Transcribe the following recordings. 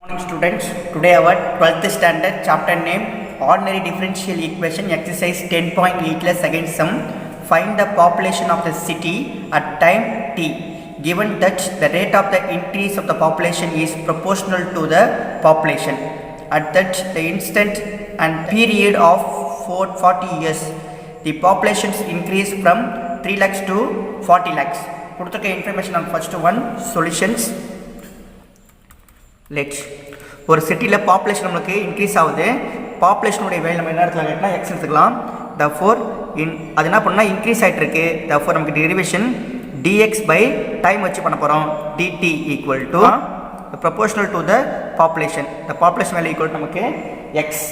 Morning students, today our 12th standard chapter name ordinary differential equation exercise 10.8 second sum. Find the population of the city at time t given that the rate of the increase of the population is proportional to the population at that the instant and period of 40 years the populations increase from 3 lakhs to 40 lakhs. கொடுத்துக்க information on first one solutions. Let's ஒரு சிட்டியில் population நம்மளுக்கு increase ஆகுது. பாப்புலேஷனுடைய value நம்ம என்ன இடத்துல கேட்டால் X எடுத்துக்கலாம். தஃபோர் அது என்ன பண்ணால் இன்க்ரீஸ் ஆகிட்டு இருக்கு. தஃபோர் நமக்கு டெரிவேஷன் dx பை டைம் வச்சு பண்ண போகிறோம். dt equal to proportional to the population. The population value equal to நமக்கு எக்ஸ்.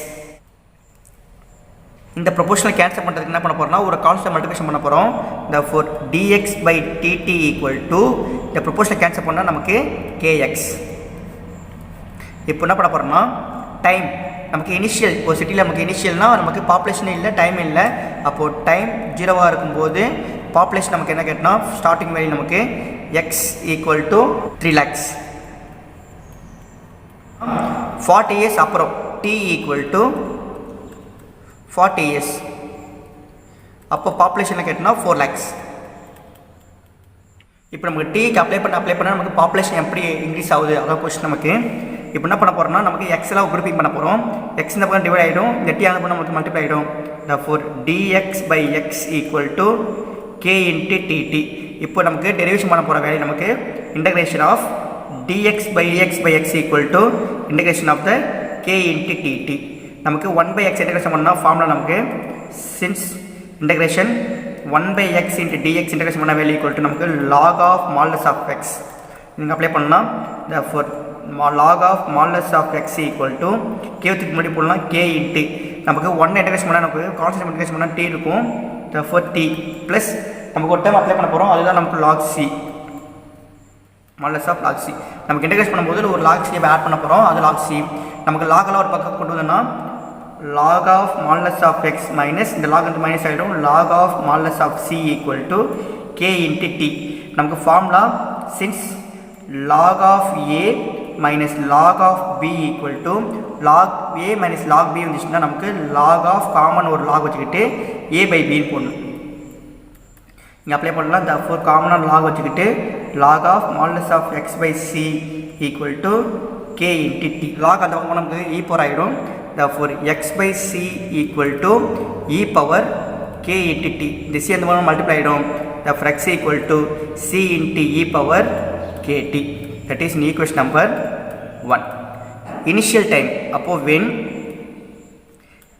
இந்த ப்ரொபோர்ஷனல் கேன்சல் பண்ணுறதுக்கு என்ன பண்ண போகிறோம்னா ஒரு கான்ஸ்டன்ட் மல்டிபிகேஷன் பண்ண போகிறோம். Therefore dx by dt equal to இந்த ப்ரொபோர்ஷனல் கேன்சல் பண்ணால் நமக்கு kx. இப்போ என்ன பண்ண போகிறோம்னா டைம் நமக்கு இனிஷியல் ஒரு சிட்டியில் நமக்கு இனிஷியல்னால் நமக்கு பாப்புலேஷனே இல்லை டைம் இல்லை. அப்போது டைம் ஜீரோவாக இருக்கும்போது பாப்புலேஷன் நமக்கு என்ன கேட்டோம்னா ஸ்டார்டிங் வேல்யூ நமக்கு X equal to 3 lakhs. 40 years அப்புறம் டி ஈக்குவல் டு 40 years அப்போ பாப்புலேஷனை கேட்டோம்னா 4 lakhs. இப்போ நமக்கு டீக்கு அப்ளை பண்ணால் நமக்கு பாப்புலேஷன் எப்படி இன்க்ரீஸ் ஆகுது அதான் கொஸ்டின் நமக்கு. இப்போ என்ன பண்ண போகிறோம்னா நமக்கு எக்ஸ்லாம் குரூப்பிங் பண்ண போகிறோம். எக்ஸ் இந்த பக்கம் டிவைட் ஆகிடும், இந்த டி அந்த நமக்கு மல்டிப்ளை ஆகிடும். Therefore dx by X equal to K into D T. இப்போ நமக்கு டெரிவேஷன் பண்ண போகிற வேல்யூ நமக்கு integration of dx by X by X equal to integration of the K into D T. நமக்கு 1 பை எக்ஸ் இன்டகிரேஷன் பண்ணால் ஃபார்முலா நமக்கு since integration 1 by X into D X integration பண்ண வேல்யூ ஈக்குவல் டு நமக்கு log of modulus of X. நீங்கள் apply பண்ணலாம். Therefore log of modulus of x equal to கேத்துக்கு முன்னாடி போடலாம் k இன்ட்டு நமக்கு 1 இன்டகிரேஷன் பண்ணால் நமக்கு கான்ஸ்டன்ட் இன்டகிரேஷன் பண்ணால் t இருக்கும். தஃபோர் t ப்ளஸ் நமக்கு ஒரு டைம் அப்ளை பண்ண போகிறோம் அதுதான் நமக்கு log c modulus of log c. நமக்கு இன்டகிரேஷன் பண்ணும்போது ஒரு log c ஆட் பண்ண போகிறோம் அது log c. நமக்கு லாகெல்லாம் ஒரு பக்கம் கொண்டு வந்தோம்னா log of modulus of x minus இந்த log வந்து மைனஸ் ஆகிடும். log of modulus of c equal to k into t. நமக்கு formula since log of a minus log of b equal to log a minus log b வந்துச்சுன்னா நமக்கு log of common ஒரு log வச்சுக்கிட்டு a by b போடணும். இங்கே apply பண்ணலாம். therefore காமனாக log வச்சுக்கிட்டு log of modulus of x by c equal to k into t. log அந்த பக்கம் நமக்கு e பவர் ஆகிடும். therefore x by c equal to e power k into t. இந்த c அந்த பக்கம் மல்டிப்ளை ஆகிடும். therefore x equal to c into e power kt. that is in equation number 1. initial time அப்போ when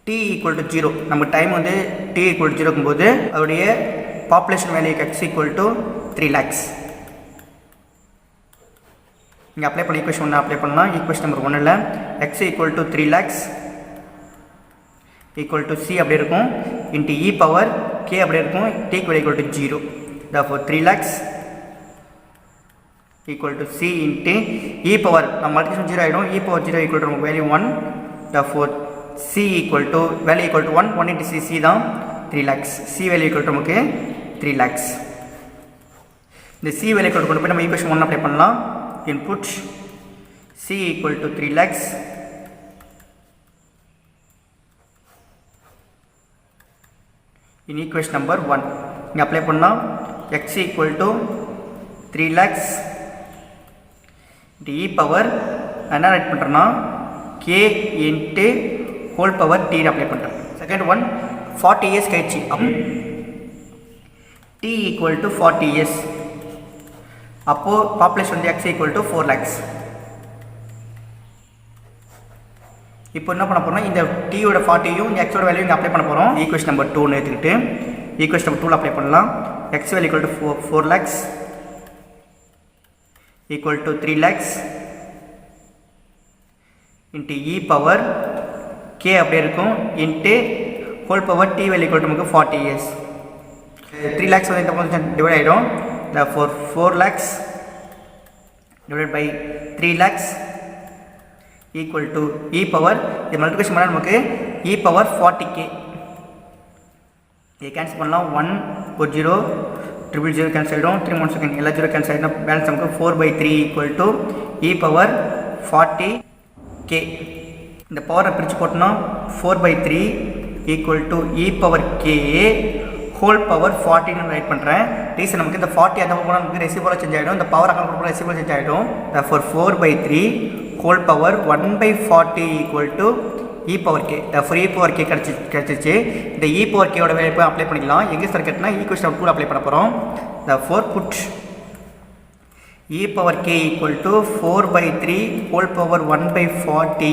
t equal to 0 நம்ம time வந்து t equal to 0 இருக்கும்போது அதோடைய population value x equal to 3 lakhs. இங்கே apply பண்ண equation 1 apply பண்ணலாம். Equation number 1ல் x equal to 3 lakhs equal to c அப்படி இருக்கும் இன்ட்டு e பவர் k அப்படி இருக்கும். t equal to 0. therefore 3 lakhs equal to c into e power நம்ம multiplication 0 ஆகிடும். e power 0 equal to நமக்கு value 1. therefore c equal to value equal to 1 into c தான் 3 lakhs. c value equal to நமக்கு 3 lakhs. இந்த c value equal to கொண்டு போய் நம்ம equation 1 apply பண்ணலாம். input c equal to 3 lakhs in equation number 1. இங்கே apply பண்ணால் x equal to 3 lakhs T power என்ன ரைட் பண்ணுறேன்னா K into whole power T apply பண்ணுறேன். செகண்ட் ஒன் 40 years கழிச்சு டி ஈக்குவல் டு 40 years அப்போது population வந்து X equal to 4 lakhs. இப்போ என்ன பண்ண போகிறோம்னா இந்த டியோட 40யும் இந்த எக்ஸோட வேல்யூ இங்கே அப்ளை பண்ண போகிறோம். ஈக்குவேஷன் நம்பர் 2 எடுத்துக்கிட்டு ஈக்குவேஷன் நம்பர் 2 அப்ளை பண்ணலாம். X value equal to 4 lakhs equal to 3 lakhs into e power k அப்படியே இருக்கும் into whole power t value equal to நமக்கு 40 years. 3 lakhs வந்து இந்த பக்கம் டிவைட் ஆகிடும். therefore 4 lakhs divided by 3 lakhs equal to e power இது multiplication பண்ணால் நமக்கு e power 40k. இதை கேன்சல் பண்ணலாம். 1 ஒரு 0 triple 0 cancel ஆகிடும். 3 1 எல்லா 0 cancel ஆகிடும். பேலன்ஸ் நமக்கு 4/3 equal to e power 40 K. இந்த பவரை பிரித்து போட்டோம்னா 4/3 equal to e power K whole power 40 right பண்ணுறேன். ரீசன் நமக்கு இந்த 40 அந்த போனால் நமக்கு ரெசிபிளாக சேஞ்ச் ஆகிடும். இந்த பவர் அக்கௌண்ட் கொடுக்குற ரெசிபிளாக சேஞ்ச் ஆகிடும். For 4/3 whole power 1/40 equal to e power K. For e power K கிடச்சிச்சு. இந்த இ பவர் கேவோட வேலை அப்ளை பண்ணிக்கலாம். எங்கே சார் கேட்டனா ஈக்குவேஷன் நம்பர் 2 அப்ளை பண்ண போகிறோம். For put e power k equal to 4/3 whole power 1/40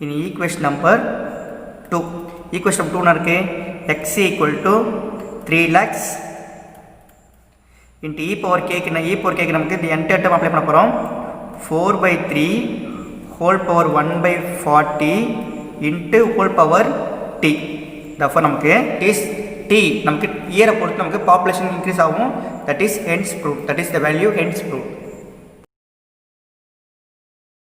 in equation number 2. equation number 2 இருக்கு x equal to 3 lakhs into e power k க்கு e power k க்கு நமக்கு இந்த என்டையர் டேர்ம் அப்ளை பண்ண போறோம். 4/3 whole power 1/40 into whole power t. therefore நமக்கு t நமக்கு இயரை பொறுத்து நமக்கு பாப்புலேஷன் இன்க்ரீஸ் ஆகும். that is hence proved. that is the value hence proved.